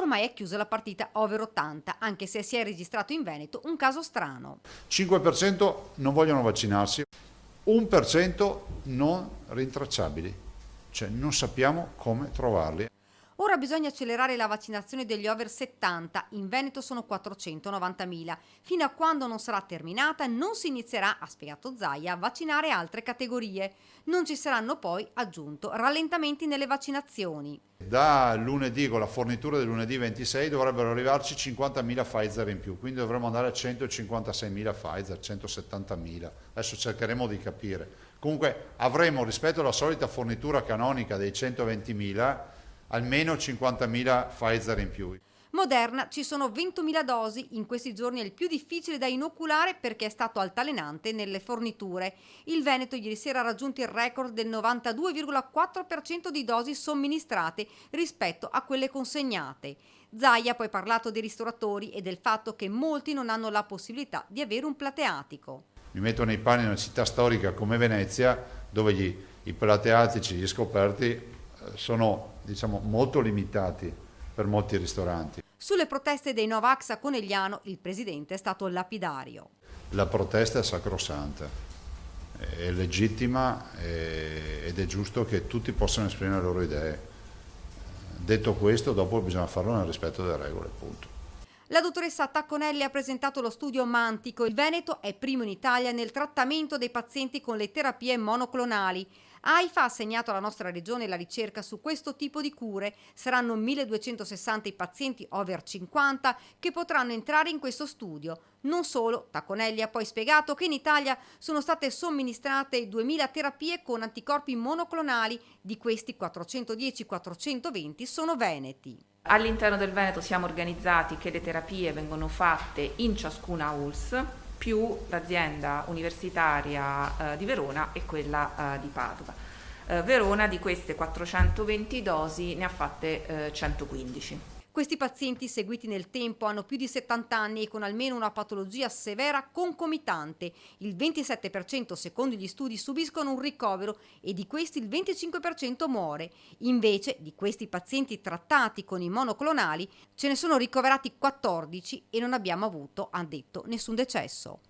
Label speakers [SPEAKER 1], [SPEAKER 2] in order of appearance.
[SPEAKER 1] ormai è chiusa la partita over 80, anche se si è registrato in Veneto un caso strano.
[SPEAKER 2] 5% non vogliono vaccinarsi, 1% non rintracciabili, cioè non sappiamo come trovarli.
[SPEAKER 1] Ora bisogna accelerare la vaccinazione degli over 70, in Veneto sono 490.000. Fino a quando non sarà terminata non si inizierà, ha spiegato Zaia, a vaccinare altre categorie. Non ci saranno poi, aggiunto, rallentamenti nelle vaccinazioni.
[SPEAKER 2] Da lunedì, con la fornitura del lunedì 26, dovrebbero arrivarci 50.000 Pfizer in più, quindi dovremmo andare a 156.000 Pfizer, 170.000. Adesso cercheremo di capire. Comunque avremo, rispetto alla solita fornitura canonica dei 120.000, almeno 50.000 Pfizer in più.
[SPEAKER 1] Moderna ci sono 20.000 dosi, in questi giorni è il più difficile da inoculare perché è stato altalenante nelle forniture. Il Veneto ieri sera ha raggiunto il record del 92,4% di dosi somministrate rispetto a quelle consegnate. Zaia ha poi parlato dei ristoratori e del fatto che molti non hanno la possibilità di avere un plateatico.
[SPEAKER 2] Mi metto nei panni di una città storica come Venezia, dove i plateatici, gli scoperti sono, diciamo, molto limitati per molti ristoranti.
[SPEAKER 1] Sulle proteste dei Novax a Conegliano il presidente è stato lapidario.
[SPEAKER 2] La protesta è sacrosanta, è legittima ed è giusto che tutti possano esprimere le loro idee. Detto questo, dopo bisogna farlo nel rispetto delle regole, punto.
[SPEAKER 1] La dottoressa Tacconelli ha presentato lo studio Mantico. Il Veneto è primo in Italia nel trattamento dei pazienti con le terapie monoclonali. AIFA ha assegnato alla nostra regione la ricerca su questo tipo di cure. Saranno 1.260 i pazienti over 50 che potranno entrare in questo studio. Non solo, Tacconelli ha poi spiegato che in Italia sono state somministrate 2.000 terapie con anticorpi monoclonali, di questi 410-420 sono veneti.
[SPEAKER 3] All'interno del Veneto siamo organizzati che le terapie vengono fatte in ciascuna ULSS, più l'azienda universitaria di Verona e quella di Padova. Verona di queste 420 dosi ne ha fatte 115.
[SPEAKER 1] Questi pazienti seguiti nel tempo hanno più di 70 anni e con almeno una patologia severa concomitante. Il 27% secondo gli studi subiscono un ricovero e di questi il 25% muore. Invece di questi pazienti trattati con i monoclonali ce ne sono ricoverati 14 e non abbiamo avuto, ha detto, nessun decesso.